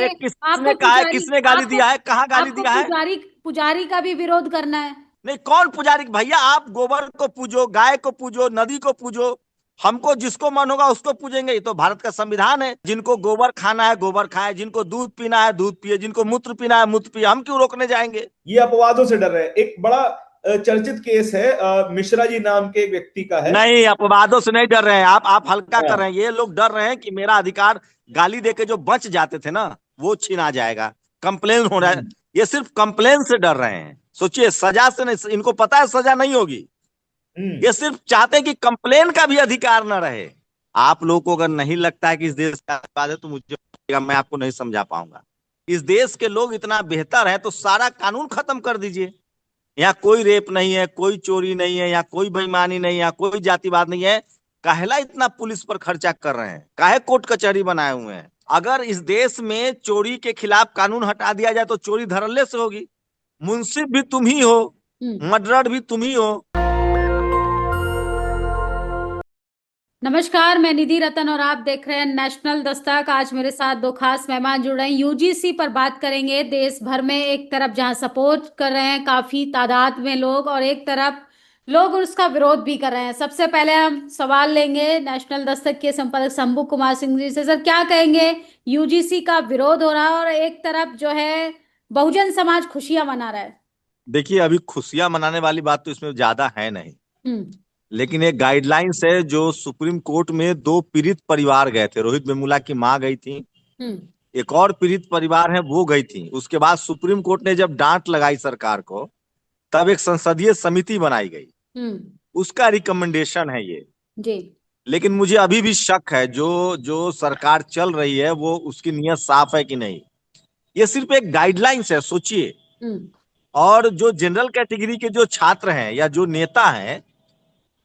किसने कहा है, पुजारी किसने गाली दिया है, कहाँ गाली आपको दिया है? पुजारी पुजारी का भी विरोध करना है? नहीं, कौन पुजारी? भैया आप गोबर को पूजो, गाय को पूजो, नदी को पूजो, हमको जिसको मन होगा उसको पूजेंगे। ये तो भारत का संविधान है। जिनको गोबर खाना है गोबर खाए, जिनको दूध पीना है दूध पिए, जिनको मूत्र पीना है मूत्र पिए, हम क्यों रोकने जाएंगे? ये अपवादों से डर रहे हैं। एक बड़ा चर्चित केस है, मिश्रा जी नाम के एक व्यक्ति का है। नहीं, अपवादों से नहीं डर रहे हैं आप हल्का कर हाँ। रहे हैं। ये लोग डर रहे हैं कि मेरा अधिकार गाली देके जो बच जाते थे ना, वो छीना जाएगा। कंप्लेन हो रहा है, ये सिर्फ कंप्लेन से डर रहे हैं। सोचिए, सजा से नहीं, इनको पता है सजा नहीं होगी। हम्म। ये सिर्फ चाहते हैं कि कंप्लेन का भी अधिकार न रहे। आप लोगों को अगर नहीं लगता है कि इस देश का आशीर्वाद है, तो मुझे, मैं आपको नहीं समझा पाऊंगा। इस देश के लोग इतना बेहतर है तो सारा कानून खत्म कर दीजिए। यहाँ कोई रेप नहीं है, कोई चोरी नहीं है, यहाँ कोई बेईमानी नहीं है, यहाँ कोई जातिवाद नहीं है। काहेला इतना पुलिस पर खर्चा कर रहे हैं, काहे कोर्ट कचहरी बनाए हुए हैं? अगर इस देश में चोरी के खिलाफ कानून हटा दिया जाए तो चोरी धड़ल्ले से होगी। मुंसिफ भी तुम ही हो, मर्डरर भी तुम ही हो। नमस्कार, मैं निधि रतन और आप देख रहे हैं नेशनल दस्तक। आज मेरे साथ दो खास मेहमान जुड़ रहे हैं। यूजीसी पर बात करेंगे। देश भर में एक तरफ जहां सपोर्ट कर रहे हैं काफी तादाद में लोग, और एक तरफ लोग उसका विरोध भी कर रहे हैं। सबसे पहले हम सवाल लेंगे नेशनल दस्तक के संपादक शंभू कुमार सिंह जी से। सर, क्या कहेंगे? यूजीसी का विरोध हो रहा है और एक तरफ जो है बहुजन समाज खुशियां मना रहा है। देखिए, अभी खुशियां मनाने वाली बात तो इसमें ज्यादा है नहीं, हम्म। लेकिन एक गाइडलाइंस है जो सुप्रीम कोर्ट में दो पीड़ित परिवार गए थे। रोहित वेमुला की मां गई थी, हम्म। एक और पीड़ित परिवार है वो गई थी। उसके बाद सुप्रीम कोर्ट ने जब डांट लगाई सरकार को, तब एक संसदीय समिति बनाई गई, हम्म। उसका रिकमेंडेशन है ये। जी। लेकिन मुझे अभी भी शक है, जो जो सरकार चल रही है वो उसकी नीयत साफ है कि नहीं। ये सिर्फ एक गाइडलाइंस है, सोचिए। हम्म। और जो जनरल कैटेगरी के जो छात्र हैं या जो नेता हैं,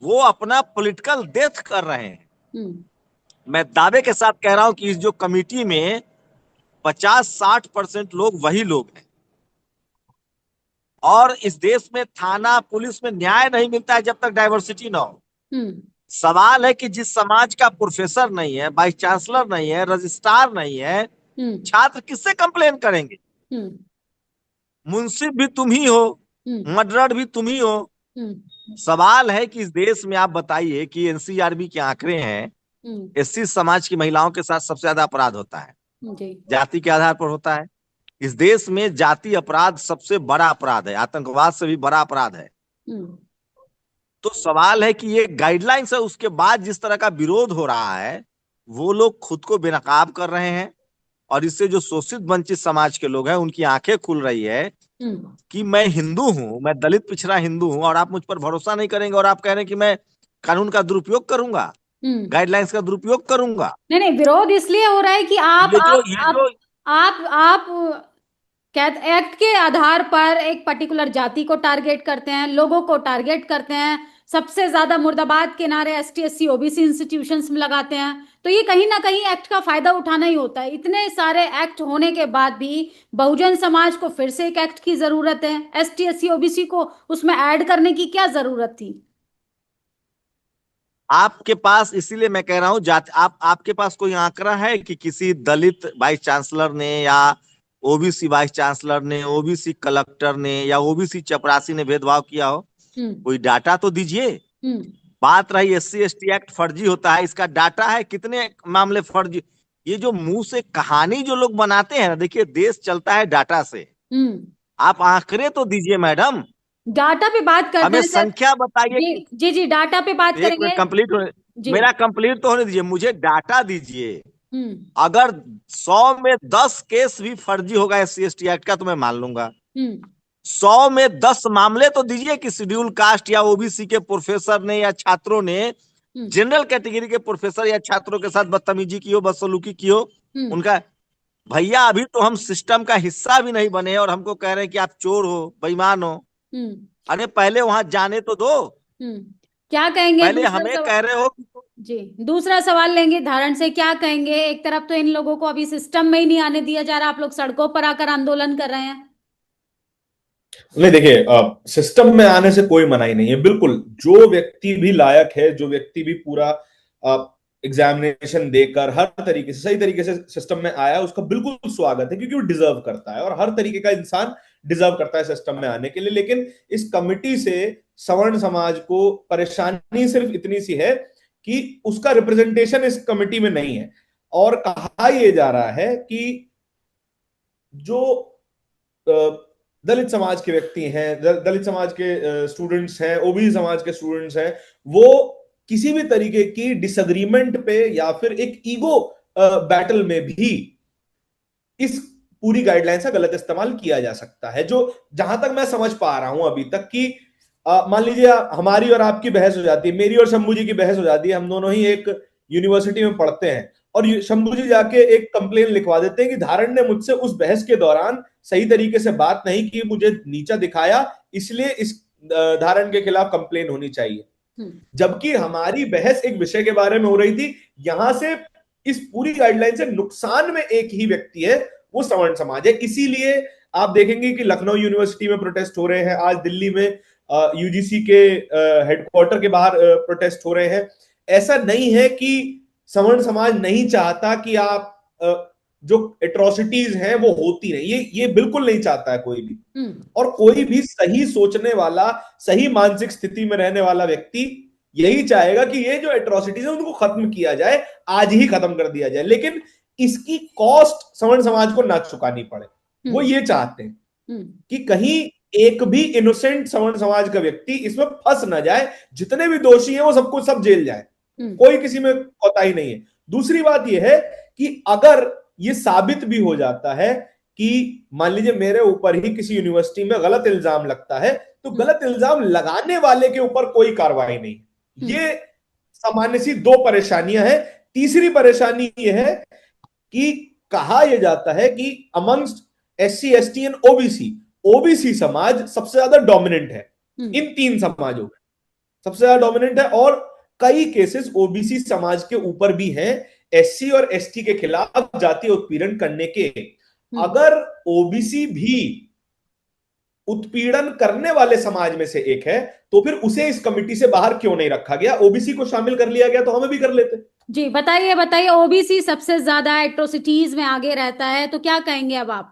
वो अपना पॉलिटिकल डेथ कर रहे हैं। हम्म। मैं दावे के साथ कह रहा हूं कि इस जो कमिटी में 50-60% लोग वही लोग हैं। और इस देश में थाना पुलिस में न्याय नहीं मिलता है जब तक डाइवर्सिटी ना हो। हम्म। सवाल है कि जिस समाज का प्रोफेसर नहीं है, वाइस चांसलर नहीं है, रजिस्ट्रार नहीं है, हम्म। छात्र किससे कंप्लेन करेंगे? हम्म। मुंसिफ भी तुम ही हो, हम्म। मर्डरर भी तुम ही हो। हम्म। सवाल है कि इस देश में आप बताइए कि एनसीआरबी के आंकड़े हैं, हम्म। एससी समाज की महिलाओं के साथ सबसे ज्यादा अपराध होता है, जी। जाति के आधार पर होता है। इस देश में जाति अपराध सबसे बड़ा अपराध है, आतंकवाद से भी बड़ा अपराध है। हम्म। तो सवाल है कि ये गाइडलाइंस है, उसके बाद जिस तरह का विरोध हो रहा है, वो लोग खुद को बेनकाब कर रहे हैं। और इससे जो शोषित वंचित समाज के लोग हैं, उनकी आंखें खुल रही है हम्म। कि मैं हिंदू हूं, मैं दलित पिछड़ा हिंदू हूं, और आप मुझ पर भरोसा नहीं करेंगे और आप कह रहे हैं कि मैं कानून का दुरुपयोग करूंगा, हम्म। गाइडलाइंस का दुरुपयोग करूंगा। नहीं नहीं, विरोध इसलिए हो रहा है कि आप ये जो आप ये जो आप आप कहते एक्ट के आधार पर एक पर्टिकुलर जाति को टारगेट करते हैं, लोगों को टारगेट करते हैं। सबसे ज्यादा मुर्दाबाद के नारे एसटी एससी ओबीसी इंस्टीट्यूशंस में लगाते हैं। तो ये कहीं ना कहीं एक्ट का फायदा उठाना ही होता है। इतने सारे एक्ट होने के बाद भी बहुजन समाज को फिर से एक एक्ट की जरूरत है। एसटी एससी ओबीसी को उसमें ऐड करने की क्या जरूरत थी? आपके पास, इसीलिए मैं कह रहा हूं, आपके पास कोई आंकड़ा है कि किसी दलित वाइस चांसलर ने या ओबीसी वाइस चांसलर ने, ओबीसी कलेक्टर ने या ओबीसी चपरासी ने भेदभाव किया हो? हम्म। कोई डाटा तो दीजिए। हम्म। बात रही एससी एसटी एक्ट फर्जी होता है, इसका डाटा है? कितने मामले फर्जी? ये जो मुंह से कहानी जो लोग बनाते हैं ना, देखिए देश चलता है डाटा से। हम्म। आप आंकड़े तो दीजिए मैडम, डाटा पे बात करते हमें हैं सर। संख्या बताइए जी कि जी जी, डाटा पे बात एक मिनट करेंगे। कंप्लीट होने, जी। मेरा कंप्लीट तो होने दीजिए, मुझे डाटा दीजिए। हम्म। अगर 100 में 10 केस भी फर्जी होगा एससी एसटी एक्ट का, तो मैं मान लूंगा। हम्म। 100 में 10 मामले तो दीजिए कि शेड्यूल कास्ट या ओबीसी के प्रोफेसर ने या छात्रों ने हम्म। जनरल कैटेगरी के प्रोफेसर या छात्रों के साथ बदतमीजी की हो, बदसलूकी की हो। हम्म। उनका, भैया अभी तो हम सिस्टम का हिस्सा भी नहीं बने और हमको कह रहे हैं कि आप चोर हो, बेईमान हो। हम्म। अरे पहले वहां जाने तो दो। हम्म। क्या कहेंगे पहले दूसरा हमें सवाल? कह रहे हो कि जी, दूसरा सवाल लेंगे धारण से। क्या कहेंगे? एक तरफ तो इन लोगों को अभी सिस्टम में ही नहीं आने दिया जा रहा, आप लोग सड़कों पर आकर आंदोलन कर रहे हैं। नहीं, देखिए, सिस्टम में आने से कोई मनाही नहीं है। बिल्कुल, जो व्यक्ति भी लायक है, जो व्यक्ति भी पूरा एग्जामिनेशन देकर हर तरीके से सही तरीके से सिस्टम में आया, उसका बिल्कुल स्वागत है, क्योंकि वो डिजर्व करता है और हर तरीके का इंसान डिजर्व करता है सिस्टम में आने के लिए। लेकिन इस कमिटी से सवर्ण समाज को परेशानी सिर्फ इतनी सी है कि उसका रिप्रेजेंटेशन इस कमिटी में नहीं है। और कहा यह जा रहा है कि जो दलित समाज के व्यक्ति हैं, दलित समाज के स्टूडेंट्स हैं, ओबीसी समाज के स्टूडेंट्स हैं, वो किसी भी तरीके की डिसएग्रीमेंट पे या फिर एक ईगो बैटल में भी इस पूरी गाइडलाइंस का गलत इस्तेमाल किया जा सकता है। जो जहां तक मैं समझ पा रहा हूं अभी तक कि मान लीजिए हमारी और आपकी बहस हो जाती है, मेरी और शंभू जी की बहस हो जाती है, हम दोनों ही एक यूनिवर्सिटी में पढ़ते हैं और शंभू जी जाके एक कंप्लेन लिखवा देते हैं कि धारण ने मुझसे उस बहस के दौरान सही तरीके से बात नहीं की, मुझे नीचा दिखाया, इसलिए इस धारण के खिलाफ कंप्लेन होनी चाहिए। जबकि हमारी बहस एक विषय के बारे में हो रही थी। यहां से इस पूरी गाइडलाइन से नुकसान में एक ही व्यक्ति है, वो सवर्ण समाज है। इसीलिए आप देखेंगे कि लखनऊ यूनिवर्सिटी में प्रोटेस्ट हो रहे हैं, आज दिल्ली में यूजीसी के हेडक्वार्टर के बाहर प्रोटेस्ट हो रहे हैं। ऐसा नहीं है कि सवर्ण समाज नहीं चाहता कि आप जो एट्रोसिटीज हैं वो होती रहे, ये बिल्कुल नहीं चाहता है कोई भी। और कोई भी सही सोचने वाला, सही मानसिक स्थिति में रहने वाला व्यक्ति यही चाहेगा कि ये जो एट्रोसिटीज है उनको खत्म किया जाए, आज ही खत्म कर दिया जाए। लेकिन इसकी कॉस्ट सवर्ण समाज को ना चुकानी पड़े, वो ये चाहते हैं कि कहीं एक भी इनोसेंट सवर्ण समाज का व्यक्ति इसमें फंस ना जाए, जितने भी दोषी हैं वो सबको सब जेल जाए, कोई किसी में कोताही नहीं है। दूसरी बात यह है कि अगर ये साबित भी हो जाता है कि मान लीजिए मेरे ऊपर ही किसी यूनिवर्सिटी में गलत इल्जाम लगता है, तो गलत इल्जाम लगाने वाले के ऊपर कोई कार्रवाई नहीं। ये सामान्य सी दो परेशानियां हैं। तीसरी परेशानी यह है कि कहा यह जाता है कि amongst SC ST and OBC समाज सबसे ज्यादा डोमिनेंट है, इन तीन समाजों में सबसे ज्यादा डोमिनेंट है। और कई केसेस ओबीसी समाज के ऊपर भी हैं SC और ST के खिलाफ जातीय उत्पीड़न करने के। अगर ओबीसी भी उत्पीड़न करने वाले समाज में से एक है, तो फिर उसे इस कमिटी से बाहर क्यों नहीं रखा गया? ओबीसी को शामिल कर लिया गया तो हमें भी कर लेते। जी बताइए, ओबीसी सबसे ज्यादा एट्रोसिटीज में आगे रहता है, तो क्या कहेंगे अब आप,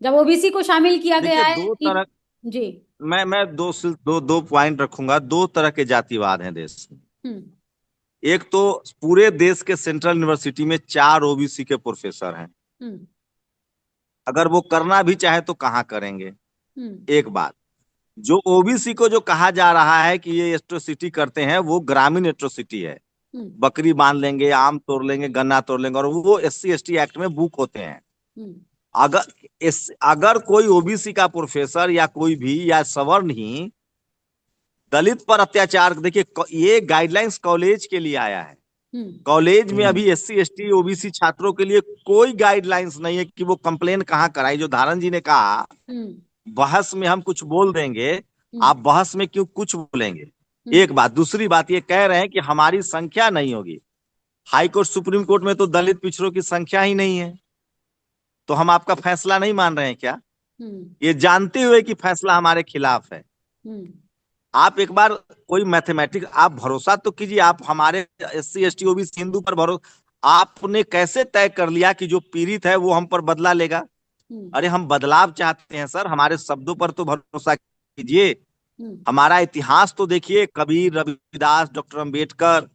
जब ओबीसी को शामिल किया गया है? दो तरह जी मैं दो पॉइंट रखूंगा। दो तरह के जातिवाद हैं देश में। एक तो पूरे देश के सेंट्रल यूनिवर्सिटी में 4 ओबीसी के प्रोफेसर हैं, अगर वो करना भी चाहे तो कहाँ करेंगे? एक बात। जो ओबीसी को जो कहा जा रहा है कि ये एट्रोसिटी करते हैं, वो ग्रामीण एट्रोसिटी है। बकरी बांध लेंगे, आम तोड़ लेंगे, गन्ना तोड़ लेंगे, और वो SC ST एक्ट में बुक होते हैं। अगर कोई ओबीसी का प्रोफेसर या कोई भी या सवर्ण ही दलित पर अत्याचार, देखिए ये गाइडलाइंस कॉलेज के लिए आया है। कॉलेज में अभी SC ST OBC छात्रों के लिए कोई गाइडलाइंस नहीं है कि वो कंप्लेन कहाँ कराए। जो धारण जी ने कहा बहस में हम कुछ बोल देंगे, आप बहस में क्यों कुछ बोलेंगे? एक बात। दूसरी बात, ये कह रहे हैं कि हमारी संख्या नहीं होगी। हाई कोर्ट सुप्रीम कोर्ट में तो दलित पिछड़ों की संख्या ही नहीं है, तो हम आपका फैसला नहीं मान रहे हैं क्या? ये जानते हुए कि फैसला हमारे खिलाफ है। आप एक बार कोई मैथमेटिक्स, आप भरोसा तो कीजिए। आप हमारे SC ST OBC हिंदू पर भरोसा, आपने कैसे तय कर लिया कि जो पीड़ित है वो हम पर बदला लेगा? अरे हम बदलाव चाहते हैं सर, हमारे शब्दों पर तो भरोसा कीजिए। हमारा इतिहास तो देखिए, कबीर, रविदास, डॉक्टर अंबेडकर,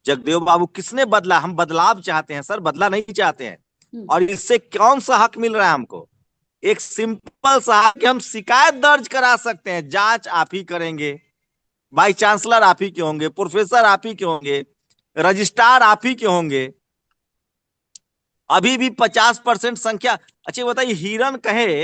जगदेव बाबू, किसने बदला? हम बदलाव चाहते हैं सर, बदला नहीं चाहते हैं। और इससे कौन सा हक मिल रहा है हमको? एक सिंपल सा हक कि हम शिकायत दर्ज करा सकते हैं, जांच आप ही करेंगे, वाइस चांसलर आप ही के होंगे, प्रोफेसर आप ही के होंगे, रजिस्ट्रार आप ही के होंगे। अभी भी 50% संख्या। अच्छा बताइए, हिरन कहे,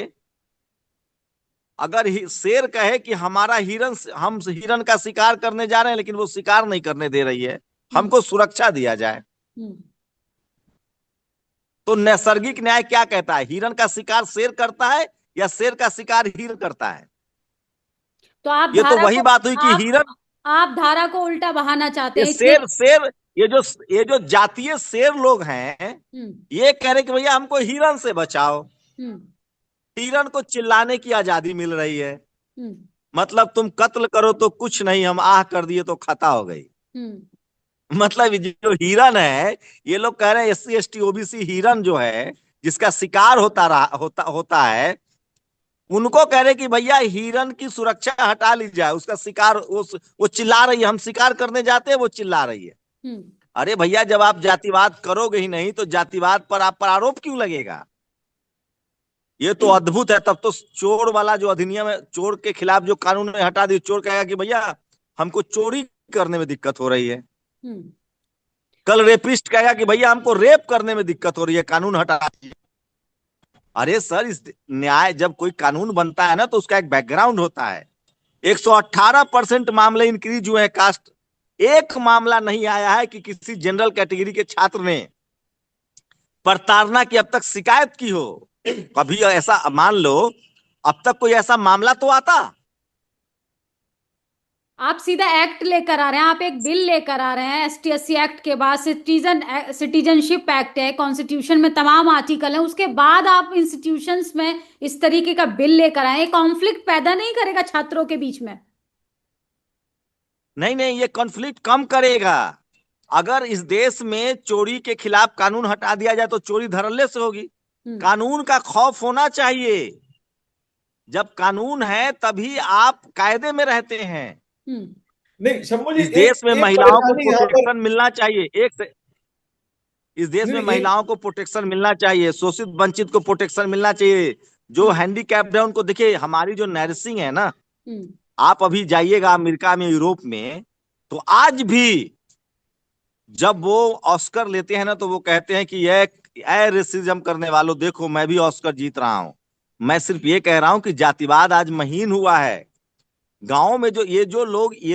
अगर शेर कहे कि हमारा हिरन, हम हिरन का शिकार करने जा रहे हैं, लेकिन वो शिकार नहीं करने दे रही है, हमको सुरक्षा दिया जाए, तो नैसर्गिक न्याय क्या कहता है? हिरन का शिकार शेर करता है या शेर का शिकार हिरन करता है? तो आप ये तो वही बात हुई कि हिरन, आप धारा को उल्टा बहाना चाहते हैं। शेर ये जो जातीय शेर लोग हैं, ये कह रहे कि भैया हमको हिरन से बचाओ। हिरन को चिल्लाने की आजादी मिल रही है, मतलब तुम कत्ल करो तो कुछ नहीं, हम आह कर दिए तो खता हो गई। मतलब ये जो हिरन है, ये लोग कह रहे हैं एससी एसटी ओबीसी हिरन जो है, जिसका शिकार होता है, उनको कह रहे कि भैया हिरन की सुरक्षा हटा ली जाए, उसका शिकार वो चिल्ला रही है, हम शिकार करने जाते हैं, वो चिल्ला रही है। हम्म। अरे भैया, जब आप जातिवाद करोगे ही नहीं तो जातिवाद पर आप पर आरोप क्यों लगेगा? ये तो अद्भुत है। तब तो चोर वाला जो अधिनियम है, चोर के खिलाफ जो कानून है हटा दिया। चोर कहेगा कि भैया हमको चोरी करने में दिक्कत हो रही है। हम्म। कल रेपिस्ट कहेगा कि भैया हमको रेप करने में दिक्कत हो रही है, कानून हटा दीजिए। अरे सर, इस न्याय जब कोई कानून बनता है ना तो उसका एक बैकग्राउंड होता है। 118% मामले इंक्रीज हुए हैं कास्ट। एक मामला नहीं आया है कि किसी जनरल कैटेगरी के छात्र ने प्रताड़ना की अब तक शिकायत की हो। कभी ऐसा मान लो, अब तक कोई ऐसा मामला तो आता। आप सीधा एक्ट लेकर आ रहे हैं, आप एक बिल लेकर आ रहे हैं। ST/SC एक्ट के बाद सिटीजनशिप एक्ट है, कॉन्स्टिट्यूशन में तमाम आर्टिकल हैं, उसके बाद आप इंस्टीट्यूशंस में इस तरीके का बिल लेकर आए। कॉन्फ्लिक्ट पैदा नहीं करेगा छात्रों के बीच में? नहीं नहीं, ये कॉन्फ्लिक्ट कम करेगा। अगर इस देश में चोरी के खिलाफ कानून हटा दिया जाए तो चोरी धड़ल्ले से होगी। कानून का खौफ होना चाहिए। जब कानून है तभी आप कायदे में रहते हैं। नहीं शंभू जी, इस देश में एक महिलाओं को परेशानी यहाँ पर। प्रोटेक्शन मिलना चाहिए। इस देश में नहीं, महिलाओं को प्रोटेक्शन मिलना चाहिए, शोषित वंचित को प्रोटेक्शन मिलना चाहिए। जो हैंडीकैप्ड है उनको देखिए। हमारी जो नर्सिंग है ना, आप अभी जाइएगा अमेरिका में, यूरोप में, तो आज भी जब वो ऑस्कर लेते हैं ना तो वो कहते हैं कि ये रेसिज्म करने वालों, देखो मैं भी ऑस्कर जीत रहा हूं। मैं सिर्फ ये कह रहा हूं कि जातिवाद आज महीन हुआ है। गांव में जो ये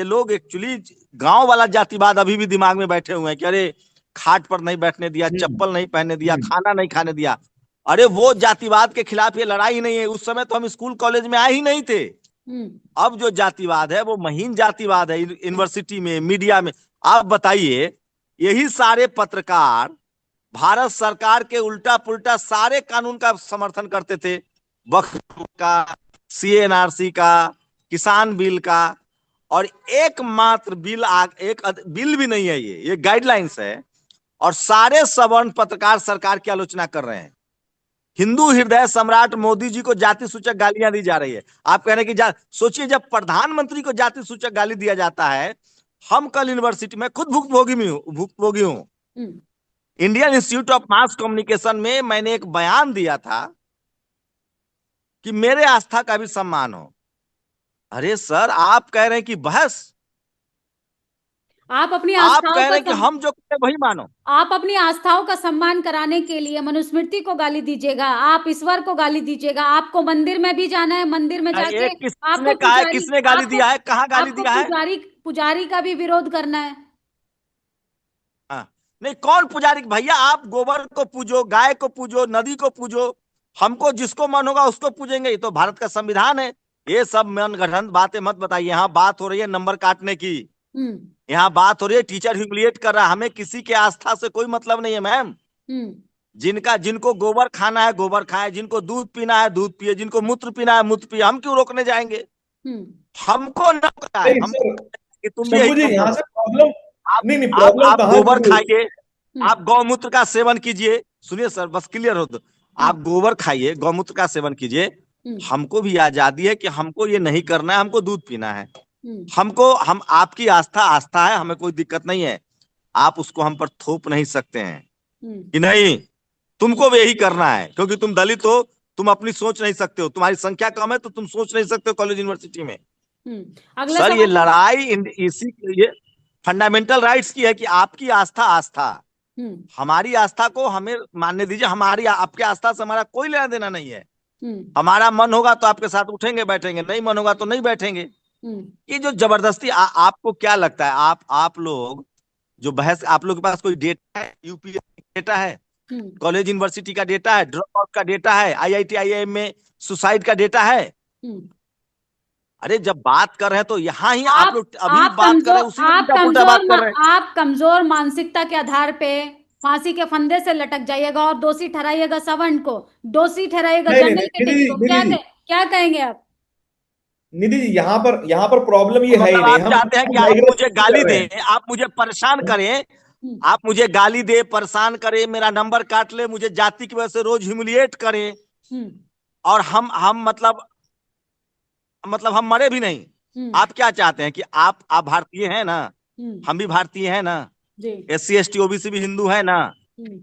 लोग एक्चुअली गांव वाला जातिवाद अभी भी दिमाग में बैठे हुए हैं कि अरे खाट पर नहीं बैठने दिया, चप्पल नहीं पहनने दिया, खाना नहीं खाने दिया। अरे वो जातिवाद के खिलाफ ये लड़ाई नहीं है। उस समय तो हम स्कूल कॉलेज में आए ही नहीं थे। अब जो जातिवाद है वो महीन जातिवाद है। यूनिवर्सिटी में, मीडिया में, आप बताइए, यही सारे पत्रकार भारत सरकार के उल्टा पुल्टा सारे कानून का समर्थन करते थे। वक्फ का, CNRC का, किसान बिल का, और एकमात्र एक बिल भी नहीं है, ये गाइडलाइंस है। और सारे सवर्ण पत्रकार सरकार की आलोचना कर रहे हैं। हिंदू हृदय सम्राट मोदी जी को जाति सूचक गालियां दी जा रही है। आप कह रहे हैं कि सोचिए, जब प्रधानमंत्री को जाति सूचक गाली दिया जाता है। हम कल यूनिवर्सिटी में खुद भुक्तभोगी हूं। Indian institute of mass communication में मैंने एक बयान दिया था कि मेरे आस्था का भी सम्मान हो। अरे सर, आप कह रहे हैं कि बहस, आप अपनी आप आस्थाओं कह रहे हैं कि का हम जो कहते हैं वही मानो। आप अपनी आस्थाओं का सम्मान कराने के लिए मनुस्मृति को गाली दीजिएगा, आप ईश्वर को गाली दीजिएगा। आपको मंदिर में भी जाना है, मंदिर में जाके ये किसने कहा है? किसने गाली दिया है? कहाँ गाली दिया है? पुजारी का भी विरोध करना है। हाँ, नहीं, कौन पुजारी? भैया आप गोबर को पूजो, गाय को पूजो, नदी को पूजो। हमको जिसको मन होगा उसको पूजेंगे। ये तो भारत का संविधान है। ये सब मनगढ़ंत बातें मत बताइए। यहाँ बात हो रही है नंबर काटने की। यहाँ बात हो रही है टीचर ह्यूमिलिएट कर रहा है। हमें किसी के आस्था से कोई मतलब नहीं है मैम। जिनको गोबर खाना है गोबर खाए, जिनको दूध पीना है दूध पिए, जिनको मूत्र पीना है मूत्र पिए। हम क्यों रोकने जाएंगे? हमको न पता है। हमको तुम भी यही यहाँ से प्रॉब्लम नहीं, आप गोबर खाइए, आप गौमूत्र का सेवन कीजिए। सुनिए सर, बस क्लियर हो तो। आप गोबर खाइए, गौमूत्र का सेवन कीजिए। हमको भी आजादी है कि हमको ये नहीं करना है, हमको दूध पीना है। हम आपकी आस्था है, हमें कोई दिक्कत नहीं है। आप उसको हम पर थोप नहीं सकते हैं कि नहीं तुमको भी यही करना है क्योंकि तुम दलित हो, तुम अपनी सोच नहीं सकते हो, तुम्हारी संख्या कम है तो तुम सोच नहीं सकते हो कॉलेज यूनिवर्सिटी में। सर, ये लड़ाई इसी ये फंडामेंटल राइट्स की है कि आपकी आस्था हमारी आस्था को हमें मानने दीजिए। हमारी आपकी आस्था से हमारा कोई लेना देना नहीं है। हमारा मन होगा तो आपके साथ उठेंगे बैठेंगे, नहीं मन होगा तो नहीं बैठेंगे। ये जो जबरदस्ती आपको क्या लगता है? आप लोग जो बहस, आप लोग के पास कोई डेटा है? यूपीएससी डेटा है, कॉलेज यूनिवर्सिटी का डेटा है, ड्रॉप आउट का डेटा है, IIT IIM में सुसाइड का डेटा है? अरे जब बात कर रहे हैं तो यहाँ ही आप लोग अभी बात कर रहे हैं, उसी में उल्टा बात कर रहे हैं। आप कमजोर मानसिकता के आधार पे फांसी के फंदे से लटक जाइएगा और दोषी ठहराइएगा सवर्ण को, दोषी ठहराइएगा जनरल कैटेगरी को। क्या कहेंगे आप? निधि जी, यहाँ पर प्रॉब्लम ये है ही मतलब नहीं। आप हम चाहते हैं कि आप डाइग्रेस मुझे कर गाली रहे दें, आप मुझे परेशान करें, हम्म, आप मुझे गाली दे, परेशान करे, मेरा नंबर काट ले, मुझे जाति की वजह से रोज ह्यूमिलिएट करे, हम्म, और हम मतलब हम मरे भी नहीं। हम्म, आप क्या चाहते हैं कि आप भारतीय हैं ना, हम्म, हम भी भारतीय हैं ना, जी, SC ST OBC भी हिंदू है ना, हम्म।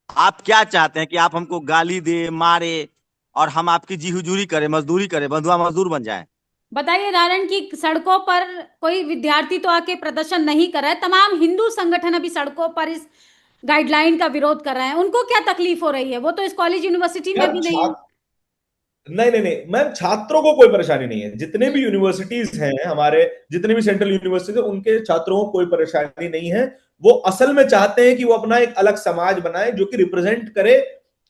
आप क्या चाहते हैं कि आप हमको गाली दे, मारे, और हम आपकी जी हुजूरी करें, मजदूरी करें, बंधुआ मजदूर बन जाए? बताइए नारायण की सड़कों पर कोई विद्यार्थी तो आके प्रदर्शन नहीं कर रहा है, तमाम हिंदू संगठन अभी सड़कों पर इस गाइडलाइन का विरोध कर रहे हैं, उनको क्या तकलीफ हो रही है? वो तो इस कॉलेज यूनिवर्सिटी में यार भी नहीं है। नहीं नहीं नहीं मैम, छात्रों को कोई परेशानी नहीं है। जितने भी हम्म, यूनिवर्सिटीज हैं हमारे, जितने भी सेंट्रल यूनिवर्सिटीज हैं, उनके छात्रों को कोई परेशानी नहीं है। वो असल में चाहते हैं कि वो अपना एक अलग समाज बनाए जो कि रिप्रेजेंट करे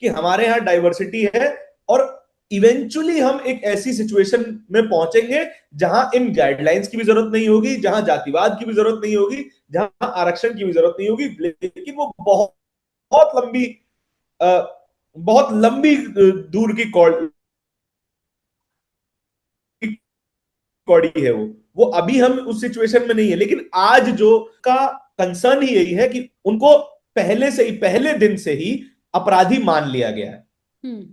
कि हमारे यहाँ डाइवर्सिटी है। और इवेंचुअली हम एक ऐसी सिचुएशन में पहुंचेंगे जहां इन गाइडलाइंस की भी जरूरत नहीं होगी, जहां जातिवाद की भी जरूरत नहीं होगी, जहां आरक्षण की भी जरूरत नहीं होगी। लेकिन वो बहुत बहुत लंबी बहुत लंबी दूर की कौड़ी है वो अभी हम उस सिचुएशन में नहीं है। लेकिन आज जो का कंसर्न ही यही है कि उनको पहले से ही, पहले दिन से ही अपराधी मान लिया गया है। हम्म।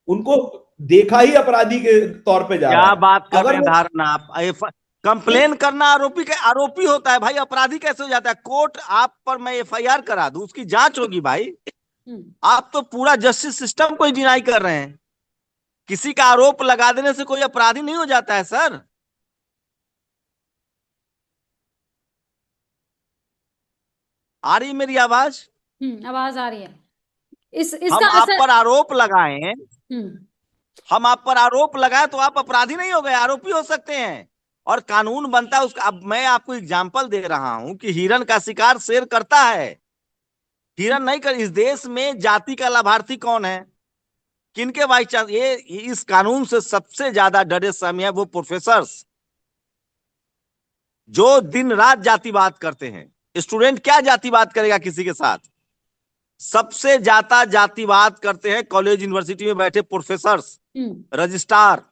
उनको देखा ही अपराधी के तौर पे जा रहा क्या है। बात कर रहे अगर हैं वो धारणा आप? कंप्लेन करना आरोपी का आरोपी होता है भाई, अपराधी कैसे हो जाता है? कोर्ट आप पर मैं FIR करा दूं, उसकी जांच होगी भाई। हम्म। आप तो पूरा जस्टिस सिस्टम को ही डिनाई कर रहे हैं। किसी का आरोप लगा देने से कोई अपराधी नहीं हो जाता है सर। आ रही मेरी आवाज? आवाज आ रही है। इसका हम आप असर। पर आरोप लगाएं, हम्म। हम आप पर आरोप लगाए तो आप अपराधी नहीं हो गए, आरोपी हो सकते हैं। और कानून बनता है उसका। अब मैं आपको एग्जाम्पल दे रहा हूं कि हिरन का शिकार शेर करता है, हिरन नहीं कर। इस देश में जाति का लाभार्थी कौन है? किनके बाई चांस ये इस कानून से सबसे ज्यादा डरे समय है वो प्रोफेसर्स, जो दिन रात जातिवाद करते हैं। स्टूडेंट क्या जातिवाद करेगा किसी के साथ? सबसे ज्यादा जातिवाद करते हैं कॉलेज यूनिवर्सिटी में बैठे प्रोफेसर्स, हम्म। Registrar,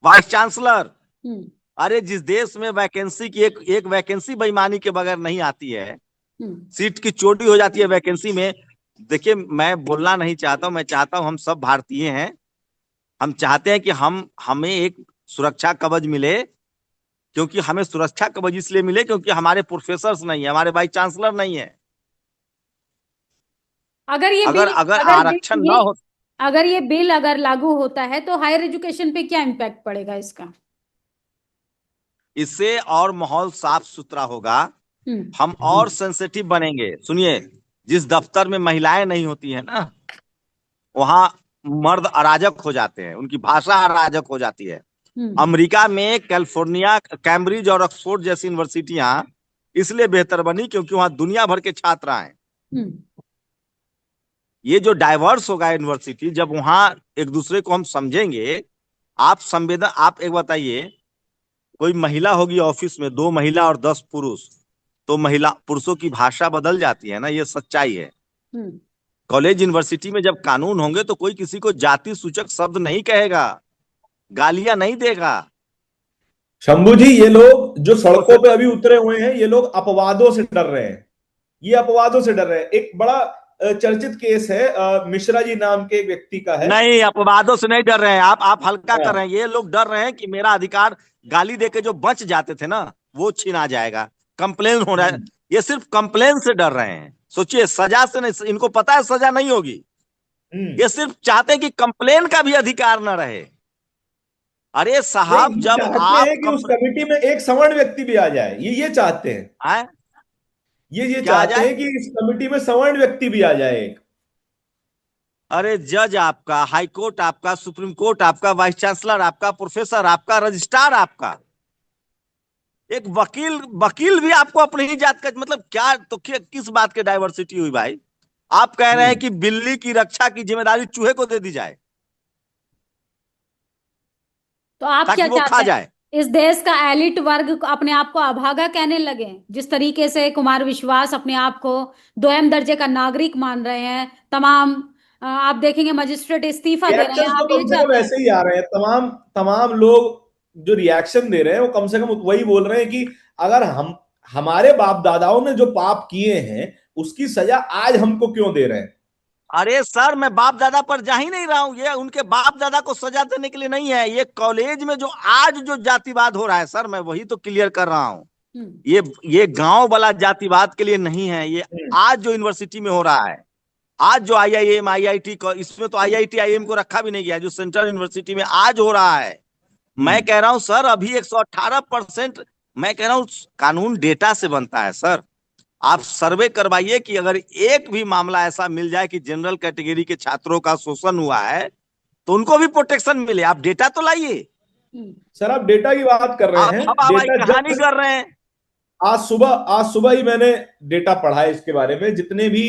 vice chancellor. हम्म। अरे जिस देश में वैकेंसी की एक एक वैकेंसी बेईमानी के बगैर नहीं आती है, हम्म। सीट की चोटी हो जाती है वैकेंसी में। देखिए, मैं बोलना नहीं चाहता हूं, मैं चाहता हूं हम सब भारतीय हैं, हम चाहते हैं कि हमें एक सुरक्षा कवच मिले। क्योंकि हमें सुरक्षा कवच इसलिए मिले क्योंकि हमारे प्रोफेसर्स नहीं है, हमारे वाइस चांसलर नहीं है। अगर ये अगर बिल अगर अगर आरक्षण बिल ना ये हो, अगर ये बिल अगर लागू होता है तो हायर एजुकेशन पे क्या इम्पैक्ट पड़ेगा इसका? इससे और माहौल साफ सुथरा होगा, हम्म। हम और सेंसिटिव बनेंगे। सुनिए, जिस दफ्तर में महिलाएं नहीं होती है ना, वहां मर्द अराजक हो जाते हैं, उनकी भाषा अराजक हो जाती है। हम्म। अमेरिका में कैलिफोर्निया, कैम्ब्रिज और ऑक्सफोर्ड जैसी यूनिवर्सिटियां इसलिए बेहतर बनी क्योंकि वहां दुनिया भर के छात्र आए। हम्म। ये जो डाइवर्स होगा यूनिवर्सिटी, जब वहां एक दूसरे को हम समझेंगे, आप एक बताइए, कोई महिला होगी ऑफिस में, 2 महिला और 10 पुरुष, तो महिला पुरुषों की भाषा बदल जाती है ना, ये सच्चाई है। हम्म। कॉलेज यूनिवर्सिटी में जब कानून होंगे तो कोई किसी को जाति सूचक शब्द नहीं कहेगा, गालियां नहीं देगा। शंभू जी, ये लोग जो सड़कों प्रोफेसर, पे अभी उतरे हुए हैं, ये लोग अपवादों से डर रहे हैं। ये अपवादों से डर रहे हैं। एक बड़ा चर्चित केस है, मिश्रा जी नाम के एक व्यक्ति का है। नहीं, अपवादों से नहीं डर रहे हैं आप हल्का कर हाँ, रहे हैं। ये लोग डर रहे हैं कि मेरा अधिकार गाली देके जो बच जाते थे ना, वो छीना जाएगा, कंप्लेन हो रहा है। ये सिर्फ कंप्लेन से डर रहे हैं। सोचिए, सजा से नहीं, इनको पता है सजा नहीं होगी। हम्म। ये सिर्फ चाहते हैं कि कंप्लेन का भी अधिकार न रहे। अरे नहीं, साहब, ये जब चाहते आप हैं कि उस कमिटी में एक सवर्ण व्यक्ति भी आ जाए। ये चाहते हैं। आए, ये क्या आ चाहते जाए? हैं कि इस कमिटी में सवर्ण व्यक्ति भी आ जाए एक। अरे जज आपका, हाई कोर्ट आपका, सुप्रीम कोर्ट आपका, वाइस चांसलर आपका, प्रोफेसर आपका, रजिस्ट्रार आपका, एक वकील वकील भी आपको अपनी ही जात का, मतलब क्या? तो किस बात की डाइवर्सिटी हुई भाई? आप कह रहे हैं हम्म। कि बिल्ली की रक्षा की जिम्मेदारी चूहे को दे दी जाए तो आप क्या ताकि वो खा चाहते हैं? जाए? इस देश का एलिट वर्ग अपने आप को अभागा कहने लगे, जिस तरीके से कुमार विश्वास अपने आप को दोयम दर्जे का नागरिक मान रहे हैं। तमाम आप देखेंगे मजिस्ट्रेट इस्तीफा दे रहे हैं। कैप्चर्स तो आप ये कम से कम चाहते हैं? ऐसे ही आ रहे हैं। तमाम तमाम लोग जो रिएक्शन दे रहे हैं वो कम से कम वही बोल रहे हैं कि अगर हमारे बाप दादाओं ने जो पाप किए हैं उसकी सजा आज हमको क्यों दे रहे हैं। अरे सर, मैं बाप दादा पर जा ही नहीं रहा हूं। ये उनके बाप दादा को सजा देने के लिए नहीं है। ये कॉलेज में जो आज जो जातिवाद हो रहा है सर, मैं वही तो क्लियर कर रहा हूं। ये गांव वाला जातिवाद के लिए नहीं है। ये आज जो यूनिवर्सिटी में हो रहा है, आज जो IIM IIT इसमें तो IIT IIM को रखा भी नहीं गया, जो सेंट्रल यूनिवर्सिटी में आज हो रहा है। मैं कह रहा हूं सर, अभी 118%। मैं कह रहा हूं कानून डेटा से बनता है सर। आप सर्वे करवाइए कि अगर एक भी मामला ऐसा मिल जाए कि जनरल कैटेगरी के छात्रों का शोषण हुआ है तो उनको भी प्रोटेक्शन मिले। आप डेटा तो लाइए। सर आप डेटा की बात कर रहे आप हैं, हवाई डेटा कहानी कर रहे हैं। आज सुबह ही मैंने डेटा पढ़ा है इसके बारे में। जितने भी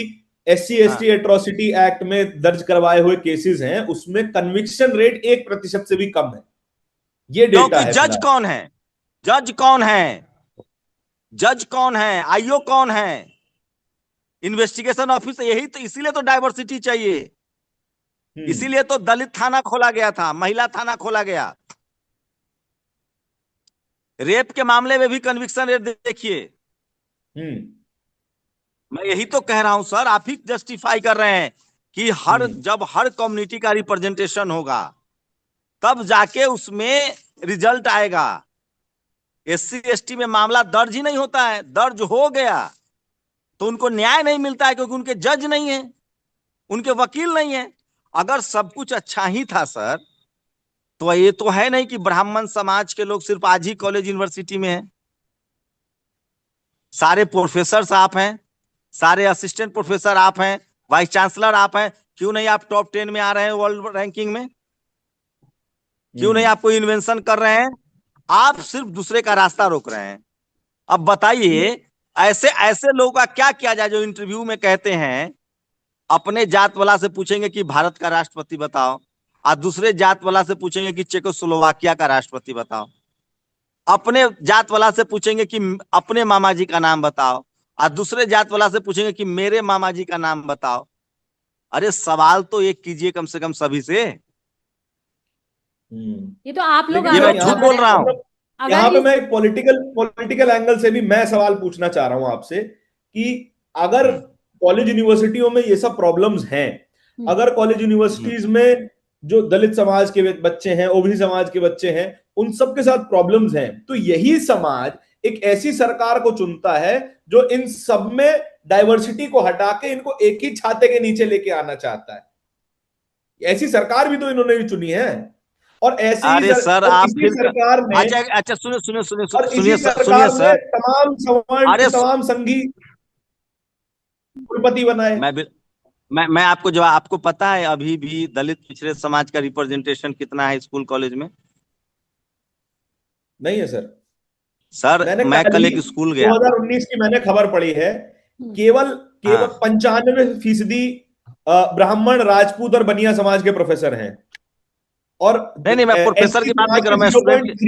SC ST एट्रोसिटी एक्ट में दर्ज करवाए हुए केसेस हैं उसमें कन्विक्शन रेट 1% से भी कम है। ये डेटा है। जज कौन है? जज कौन है? जज कौन है? IO कौन है? Investigation officer. यही तो, इसीलिए तो डाइवर्सिटी चाहिए। इसीलिए तो दलित थाना खोला गया था, महिला थाना खोला गया। रेप के मामले में भी कन्विक्शन रेट देखिए। मैं यही तो कह रहा हूं सर, आप ही जस्टिफाई कर रहे हैं कि जब हर कम्युनिटी का रिप्रेजेंटेशन होगा तब जाके उसमें रिजल्ट आएगा। SC ST में मामला दर्ज ही नहीं होता है। दर्ज हो गया तो उनको न्याय नहीं मिलता है, क्योंकि उनके जज नहीं है, उनके वकील नहीं है। अगर सब कुछ अच्छा ही था सर, तो ये तो है नहीं कि ब्राह्मण समाज के लोग सिर्फ आज ही कॉलेज यूनिवर्सिटी में हैं। सारे प्रोफेसर आप हैं, सारे असिस्टेंट प्रोफेसर आप हैं, वाइस चांसलर आप हैं। क्यों नहीं आप टॉप 10 में आ रहे हैं वर्ल्ड रैंकिंग में? क्यों नहीं आप कोई इन्वेंशन कर रहे हैं? आप सिर्फ दूसरे का रास्ता रोक रहे हैं। अब बताइए, ऐसे ऐसे लोगों का क्या किया जाए जो इंटरव्यू में कहते हैं, अपने जात वाला से पूछेंगे कि भारत का राष्ट्रपति बताओ, और दूसरे जात वाला से पूछेंगे कि चेकोस्लोवाकिया का राष्ट्रपति बताओ। अपने जात वाला से पूछेंगे कि अपने मामा जी का नाम बताओ, और दूसरे जात वाला से पूछेंगे कि मेरे मामा जी का नाम बताओ। अरे सवाल तो एक कीजिए कम से कम सभी से। ये तो आप लोग ये मैं झूठ बोल रहा हूँ। यहाँ पे मैं पॉलिटिकल एंगल से भी मैं सवाल पूछना चाह रहा हूं आपसे कि अगर कॉलेज यूनिवर्सिटियों में ये सब प्रॉब्लम्स हैं, अगर कॉलेज यूनिवर्सिटीज में जो दलित समाज के बच्चे हैं, OBC समाज के बच्चे हैं, उन सब के साथ प्रॉब्लम्स हैं, तो यही समाज एक ऐसी सरकार को चुनता है जो इन सब में डाइवर्सिटी को हटा के इनको एक ही छाते के नीचे लेके आना चाहता है। ऐसी सरकार भी तो इन्होंने भी चुनी है। और ऐसी अरे सर, आप फिर सरकार में अच्छा सुनिए सर, तमाम सवर्ण, तमाम संघी कुलपति बनाए। मैं आपको जवाब, आपको पता है अभी भी दलित पिछड़े समाज का रिप्रेजेंटेशन कितना है स्कूल कॉलेज में? नहीं है सर। सर मैं कल एक स्कूल गया, 2019 की मैंने खबर पढ़ी है, केवल 95% ब्राह्मण, राजपूत और बनिया समाज के प्रोफेसर हैं। और नहीं मैं प्रोफेसर की बात नहीं कर रहा, मैं स्टूडेंट।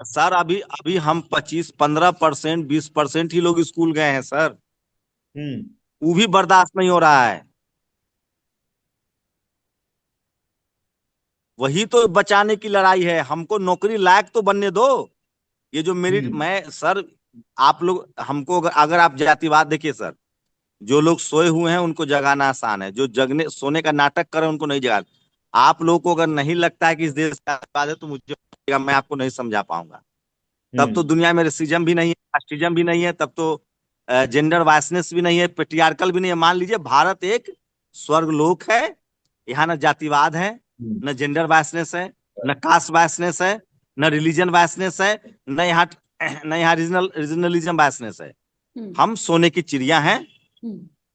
सर अभी हम 15% 20% ही लोग स्कूल गए हैं सर। वो भी बर्दाश्त नहीं हो रहा है। वही तो बचाने की लड़ाई है। हमको नौकरी लायक तो बनने दो। ये जो मेरी मैं सर, आप लोग हमको अगर आप जातिवाद देखिए सर, जो लोग सोए हुए हैं उनको जगाना आसान है, जो जगने सोने का नाटक कर रहे हैं उनको नहीं जगा। आप लोगों को अगर नहीं लगता है कि इस देश का जातिवाद है तो मुझे, मैं आपको नहीं समझा पाऊंगा। तब तो दुनिया में रेसिज्म भी नहीं है, कास्टिज्म भी नहीं है, तब तो जेंडर वायसनेस भी नहीं है, पेट्रियार्कल भी नहीं है। मान लीजिए भारत एक स्वर्ग लोक है, यहाँ न जातिवाद है, न जेंडर वायसनेस है, न कास्ट वायसनेस है, न रिलीजन वायसनेस है, न यहाँ रीजनलिज्म वायसनेस है। हम सोने की चिड़िया हैं,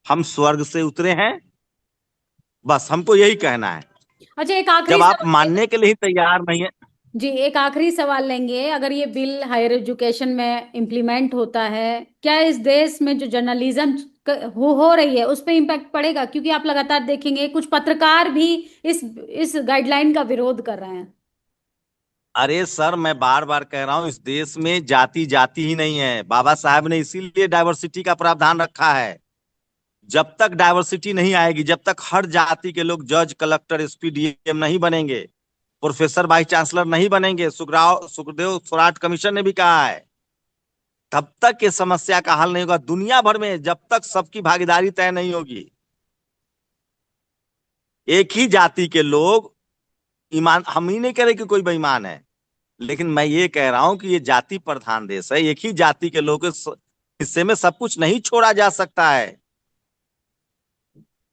हम स्वर्ग से उतरे हैं। बस हमको यही कहना है। अच्छा, एक आखिरी जब आप मानने के लिए तैयार नहीं है जी, एक आखिरी सवाल लेंगे। अगर ये बिल हायर एजुकेशन में इम्प्लीमेंट होता है, क्या इस देश में जो जर्नलिज्म हो रही है उस पर इम्पैक्ट पड़ेगा? क्योंकि आप लगातार देखेंगे कुछ पत्रकार भी इस गाइडलाइन का विरोध कर रहे हैं। अरे सर, मैं बार बार कह रहा हूं, इस देश में जाति ही नहीं है। बाबा साहब ने इसीलिए डाइवर्सिटी का प्रावधान रखा है। जब तक डाइवर्सिटी नहीं आएगी, जब तक हर जाति के लोग जज, कलेक्टर, SP, DM नहीं बनेंगे, प्रोफेसर वाइस चांसलर नहीं बनेंगे। सुखदेव स्वराट कमीशन ने भी कहा है। तब तक ये समस्या का हल नहीं होगा दुनिया भर में, जब तक सबकी भागीदारी तय नहीं होगी। एक ही जाति के लोग ईमान, हम ही नहीं कह रहे कि कोई बेईमान है, लेकिन मैं ये कह रहा हूं कि ये जाति प्रधान देश है। एक ही जाति के लोग हिस्से में सब कुछ नहीं छोड़ा जा सकता है।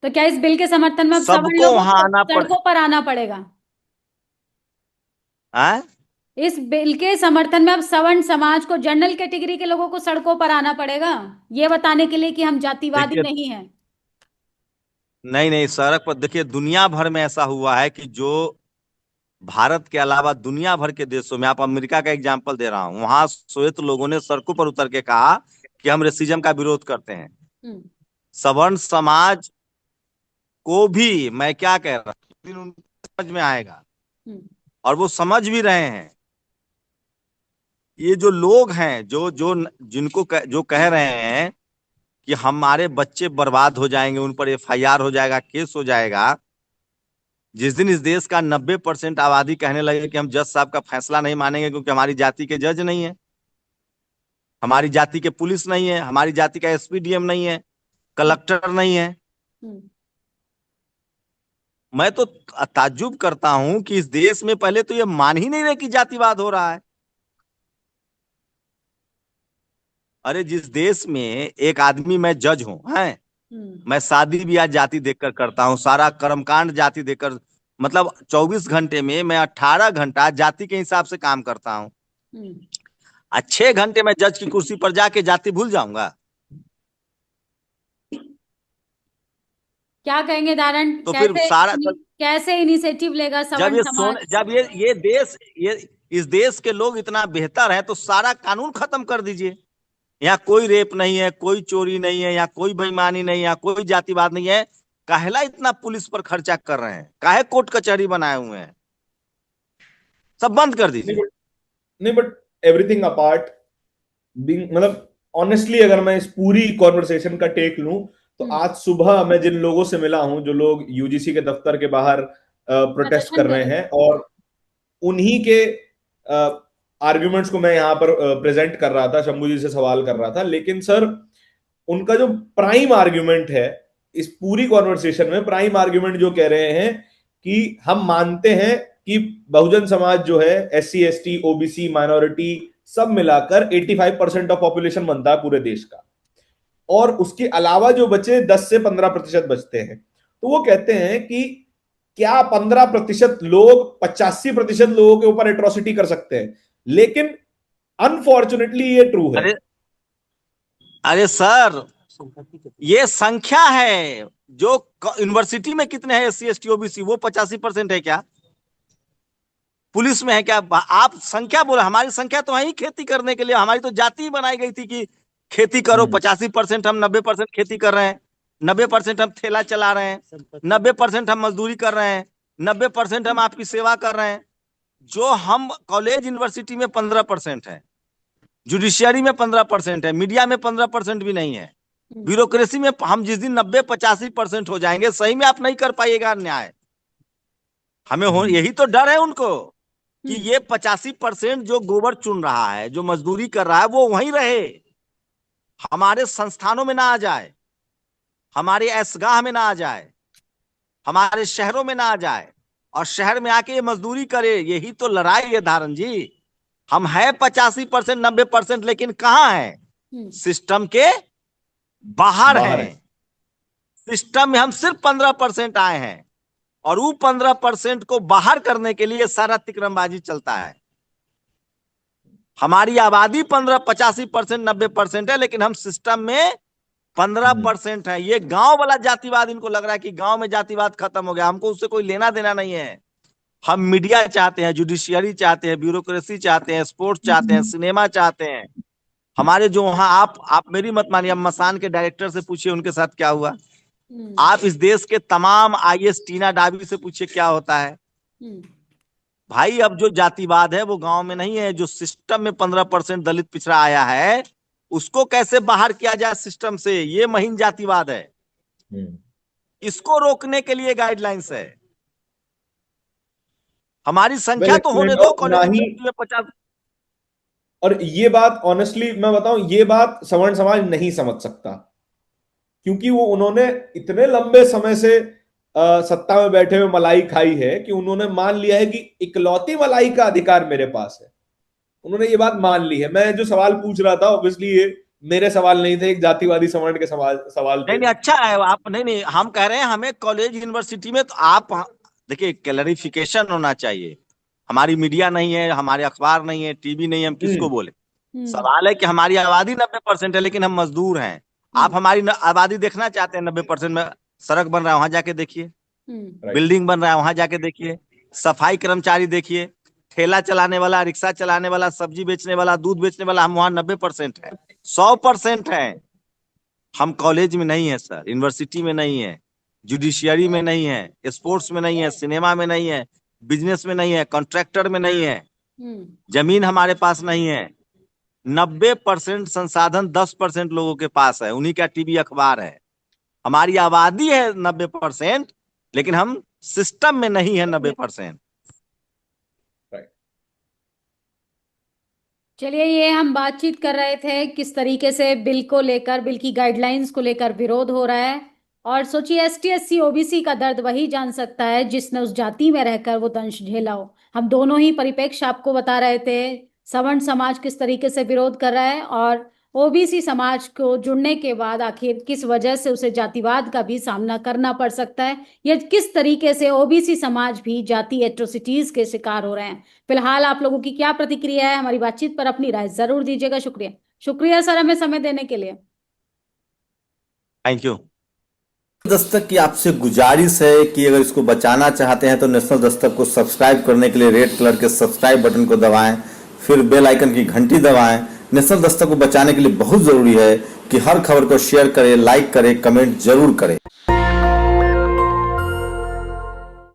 तो क्या इस बिल के समर्थन में अब सवर्ण सबको लोगों वहां को आना सड़कों पर आना पड़ेगा? है। इस बिल के समर्थन में अब सवर्ण समाज को, जनरल कैटेगरी के लोगों को सड़कों पर आना पड़ेगा, ये बताने के लिए कि हम जातिवादी देखिए, नहीं हैं। नहीं नहीं, सड़क पर देखिए, दुनिया भर में ऐसा हुआ है कि जो भारत के अलावा दुनिया भर के देशों में, आप अमेरिका का एग्जांपल दे रहा हूं, वहां श्वेत लोगों ने सड़कों पर उतर के कहा कि हम रेसिज्म का विरोध करते हैं। हम्म। सवर्ण समाज को भी मैं क्या कह रहा हूं, दिन उनको समझ में आएगा हम्म। और वो समझ भी रहे हैं। ये जो लोग हैं जो जो जो कह रहे हैं कि हमारे बच्चे बर्बाद हो जाएंगे, उन पर एफआईआर हो जाएगा, केस हो जाएगा, जिस दिन इस देश का 90% आबादी कहने लगे कि हम जज साहब का फैसला नहीं मानेंगे क्योंकि हमारी जाति के जज नहीं है, हमारी जाति के पुलिस नहीं है, हमारी जाति का एसपीडीएम नहीं है, कलेक्टर नहीं है, हम्म। मैं तो ताज्जुब करता हूं कि इस देश में पहले तो ये मान ही नहीं रहे कि जातिवाद हो रहा है। अरे जिस देश में एक आदमी, मैं जज हूं, है, मैं शादी ब्याह जाति देखकर करता हूं, सारा कर्मकांड जाति देखकर, मतलब 24 घंटे में मैं 18 घंटा जाति के हिसाब से काम करता हूं। 6 घंटे मैं जज की कुर्सी पर जाके जाति भूल जाऊंगा? क्या कहेंगे दारण? तो फिर सारा कैसे इनिशिएटिव लेगा जब सवर्ण ये समाज? जब ये देश, ये इस देश के लोग इतना बेहतर है तो सारा कानून खत्म कर दीजिए। यहाँ कोई रेप नहीं है, कोई चोरी नहीं है, यहाँ कोई बेईमानी नहीं है, यहाँ कोई जातिवाद नहीं है। काहेला इतना पुलिस पर खर्चा कर रहे हैं, काहे कोर्ट कचहरी बनाए हुए हैं? सब बंद कर दीजिए। नहीं बट एवरीथिंग अपार्ट, मतलब ऑनेस्टली अगर मैं इस पूरी कॉन्वर्सेशन का टेक लूं तो आज सुबह मैं जिन लोगों से मिला हूं, जो लोग यूजीसी के दफ्तर के बाहर प्रोटेस्ट कर रहे हैं, और उन्हीं के आर्ग्यूमेंट्स को मैं यहां पर प्रेजेंट कर रहा था, शंभू जी से सवाल कर रहा था। लेकिन सर, उनका जो प्राइम आर्ग्यूमेंट है इस पूरी कॉन्वर्सेशन में, प्राइम आर्ग्यूमेंट जो कह रहे हैं कि हम मानते हैं कि बहुजन समाज जो है, SC ST OBC माइनॉरिटी सब मिलाकर 85% ऑफ पॉपुलेशन बनता है पूरे देश का, और उसके अलावा जो बचे 10 से 15% बचते हैं। तो वो कहते हैं कि क्या 15% लोग 85% लोगों के ऊपर एट्रोसिटी कर सकते हैं? लेकिन अनफॉर्चुनेटली ये ट्रू है। अरे सर, ये संख्या है। जो यूनिवर्सिटी में कितने हैं SC ST OBC, वो 85% है क्या? पुलिस में है क्या? आप संख्या बोले, हमारी संख्या तो है ही खेती करने के लिए, हमारी तो जाति ही बनाई गई थी कि खेती करो। 85% हम 90% खेती कर रहे हैं, 90% हम ठेला चला रहे हैं, 90% हम मजदूरी कर रहे हैं, 90% हम आपकी सेवा कर रहे हैं। जो हम कॉलेज यूनिवर्सिटी में 15% है, जुडिशियरी में 15% है, मीडिया में 15% भी नहीं है, ब्यूरोक्रेसी में हम जिस दिन 90-85% हो जाएंगे, सही में आप नहीं कर पाइएगा न्याय। हमें यही तो डर है उनको कि ये 85% जो गोबर चुन रहा है, जो मजदूरी कर रहा है, वो वहीं रहे, हमारे संस्थानों में ना आ जाए, हमारे ऐशगाह में ना आ जाए, हमारे शहरों में ना आ जाए, और शहर में आके ये मजदूरी करे। यही तो लड़ाई है धारण जी। हम है 85% 90%, लेकिन कहाँ है? सिस्टम के बाहर हैं। सिस्टम में हम सिर्फ 15% आए हैं, और वो 15% को बाहर करने के लिए सारा तिकरमबाजी चलता है। हमारी आबादी 85% 90% है, लेकिन हम सिस्टम में 15% है। ये गांव वाला जातिवाद इनको लग रहा है कि गांव में जातिवाद खत्म हो गया, हमको उससे कोई लेना देना नहीं है। हम मीडिया चाहते हैं, जुडिशियरी चाहते हैं, ब्यूरोक्रेसी चाहते हैं, स्पोर्ट्स चाहते हैं, सिनेमा चाहते हैं। हमारे जो वहां, आप मेरी मत मानिए, मसान के डायरेक्टर से पूछिए उनके साथ क्या हुआ। आप इस देश के तमाम IAS टीना डाबी से पूछिए क्या होता है। भाई, अब जो जातिवाद है वो गांव में नहीं है। जो सिस्टम में 15% दलित पिछड़ा आया है, उसको कैसे बाहर किया जाए सिस्टम से, ये महीन जातिवाद है। इसको रोकने के लिए गाइडलाइंस है। हमारी संख्या तो होने दो कॉलेज में 50। और ये बात ऑनेस्टली मैं बताऊं, ये बात सवर्ण समाज नहीं समझ सकता, क्योंकि वो उन्होंने इतने लंबे समय से सत्ता में बैठे हुए मलाई खाई है कि उन्होंने मान लिया है कि इकलौती मलाई का अधिकार मेरे पास है। उन्होंने ये बात मान ली है। मैं जो सवाल पूछ रहा था ऑब्वियसली ये मेरे सवाल नहीं थे, एक जातिवादी सवर्ण के सवाल थे। नहीं, अच्छा है आप नहीं, हम कह रहे हैं हमें कॉलेज यूनिवर्सिटी में, तो आप देखिए क्लैरिफिकेशन होना चाहिए। हमारी मीडिया नहीं है, हमारे अखबार नहीं है, टीवी नहीं है, हम किसको बोले। सवाल है कि हमारी आबादी 90% है, लेकिन हम मजदूर हैं। आप हमारी आबादी देखना चाहते हैं 90% में, सड़क बन रहा है वहां जाके देखिए, बिल्डिंग बन रहा है वहां जाके देखिए, सफाई कर्मचारी देखिए, ठेला चलाने वाला, रिक्शा चलाने वाला, सब्जी बेचने वाला, दूध बेचने वाला, हम वहां 90% है, 100% है। हम कॉलेज में नहीं है सर, यूनिवर्सिटी में नहीं है, जुडिशियरी में नहीं है, स्पोर्ट्स में नहीं है, सिनेमा में नहीं है, बिजनेस में नहीं है, कॉन्ट्रैक्टर में नहीं है, जमीन हमारे पास नहीं है। 90% संसाधन 10% लोगों के पास है, उन्हीं का टीवी अखबार है। हमारी आबादी है 90%, लेकिन हम सिस्टम में नहीं है 90%। चलिए, ये हम बातचीत कर रहे थे किस तरीके से बिल को लेकर, बिल की गाइडलाइंस को लेकर विरोध हो रहा है। और सोचिए, एसटी एससी ओबीसी का दर्द वही जान सकता है जिसने उस जाति में रहकर वो दंश झेला हो। हम दोनों ही परिप्रेक्ष्य आपको बता रहे थे, सवर्ण समाज किस तरीके से विरोध कर रहा है और ओबीसी समाज को जुड़ने के बाद आखिर किस वजह से उसे जातिवाद का भी सामना करना पड़ सकता है, या किस तरीके से ओबीसी समाज भी जाति एट्रोसिटीज के शिकार हो रहे हैं। फिलहाल आप लोगों की क्या प्रतिक्रिया है, हमारी बातचीत पर अपनी राय जरूर दीजिएगा। शुक्रिया, शुक्रिया सर हमें समय देने के लिए। Thank you. दस्तक की आपसे गुजारिश है कि अगर इसको बचाना चाहते हैं तो नेशनल दस्तक को सब्सक्राइब करने के लिए रेड कलर के सब्सक्राइब बटन को दबाएं, फिर बेल आइकन की घंटी दबाएं। नेशनल दस्तक को बचाने के लिए बहुत जरूरी है कि हर खबर को शेयर करें, लाइक करें, कमेंट जरूर करें।